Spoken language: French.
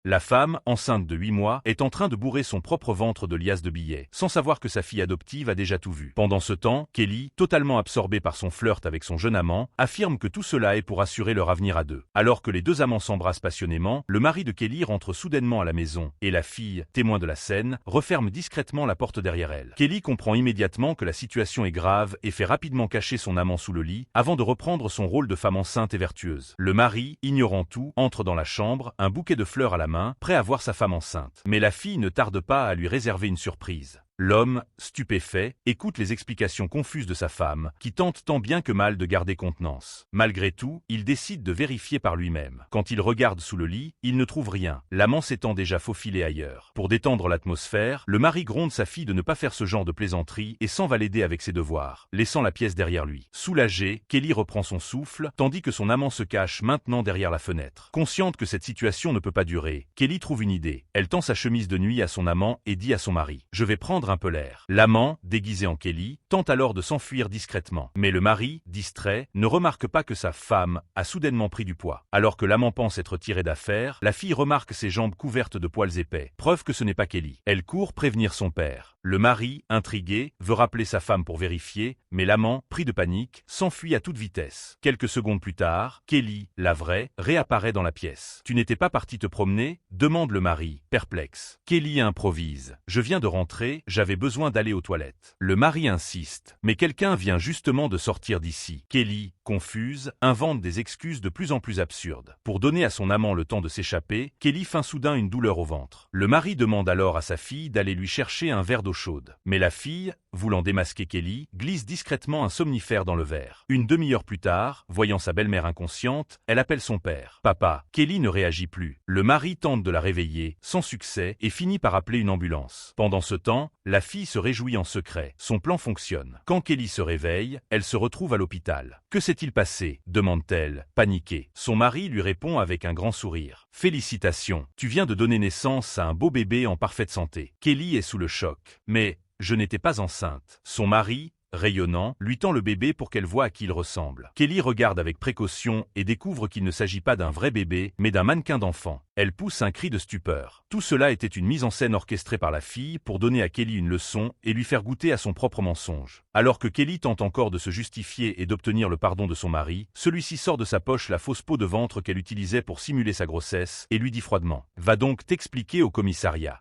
La femme, enceinte de 8 mois, est en train de bourrer son propre ventre de liasses de billets, sans savoir que sa fille adoptive a déjà tout vu. Pendant ce temps, Kelly, totalement absorbée par son flirt avec son jeune amant, affirme que tout cela est pour assurer leur avenir à deux. Alors que les deux amants s'embrassent passionnément, le mari de Kelly rentre soudainement à la maison, et la fille, témoin de la scène, referme discrètement la porte derrière elle. Kelly comprend immédiatement que la situation est grave et fait rapidement cacher son amant sous le lit, avant de reprendre son rôle de femme enceinte et vertueuse. Le mari, ignorant tout, entre dans la chambre, un bouquet de fleurs à la main, prêt à voir sa femme enceinte. Mais la fille ne tarde pas à lui réserver une surprise. L'homme, stupéfait, écoute les explications confuses de sa femme, qui tente tant bien que mal de garder contenance. Malgré tout, il décide de vérifier par lui-même. Quand il regarde sous le lit, il ne trouve rien, l'amant s'étant déjà faufilé ailleurs. Pour détendre l'atmosphère, le mari gronde sa fille de ne pas faire ce genre de plaisanterie et s'en va l'aider avec ses devoirs, laissant la pièce derrière lui. Soulagée, Kelly reprend son souffle, tandis que son amant se cache maintenant derrière la fenêtre. Consciente que cette situation ne peut pas durer, Kelly trouve une idée. Elle tend sa chemise de nuit à son amant et dit à son mari: « Je vais prendre un peu l'air. » L'amant, déguisé en Kelly, tente alors de s'enfuir discrètement. Mais le mari, distrait, ne remarque pas que sa femme a soudainement pris du poids. Alors que l'amant pense être tiré d'affaire, la fille remarque ses jambes couvertes de poils épais, preuve que ce n'est pas Kelly. Elle court prévenir son père. Le mari, intrigué, veut rappeler sa femme pour vérifier, mais l'amant, pris de panique, s'enfuit à toute vitesse. Quelques secondes plus tard, Kelly, la vraie, réapparaît dans la pièce. « Tu n'étais pas parti te promener ?» demande le mari, perplexe. Kelly improvise. « Je viens de rentrer, j'avais besoin d'aller aux toilettes. » Le mari insiste. « Mais quelqu'un vient justement de sortir d'ici. » Kelly, confuse, invente des excuses de plus en plus absurdes. Pour donner à son amant le temps de s'échapper, Kelly feint soudain une douleur au ventre. Le mari demande alors à sa fille d'aller lui chercher un verre d'eau chaude. Mais la fille, voulant démasquer Kelly, glisse discrètement un somnifère dans le verre. Une demi-heure plus tard, voyant sa belle-mère inconsciente, elle appelle son père. « Papa !» Kelly ne réagit plus. Le mari tente de la réveiller, sans succès, et finit par appeler une ambulance. Pendant ce temps, la fille se réjouit en secret. Son plan fonctionne. Quand Kelly se réveille, elle se retrouve à l'hôpital. « Que s'est-il passé ?» demande-t-elle, paniquée. Son mari lui répond avec un grand sourire. « Félicitations, tu viens de donner naissance à un beau bébé en parfaite santé. » Kelly est sous le choc. « Mais je n'étais pas enceinte. » Son mari, rayonnant, lui tend le bébé pour qu'elle voie à qui il ressemble. Kelly regarde avec précaution et découvre qu'il ne s'agit pas d'un vrai bébé, mais d'un mannequin d'enfant. Elle pousse un cri de stupeur. Tout cela était une mise en scène orchestrée par la fille pour donner à Kelly une leçon et lui faire goûter à son propre mensonge. Alors que Kelly tente encore de se justifier et d'obtenir le pardon de son mari, celui-ci sort de sa poche la fausse peau de ventre qu'elle utilisait pour simuler sa grossesse et lui dit froidement: « Va donc t'expliquer au commissariat. »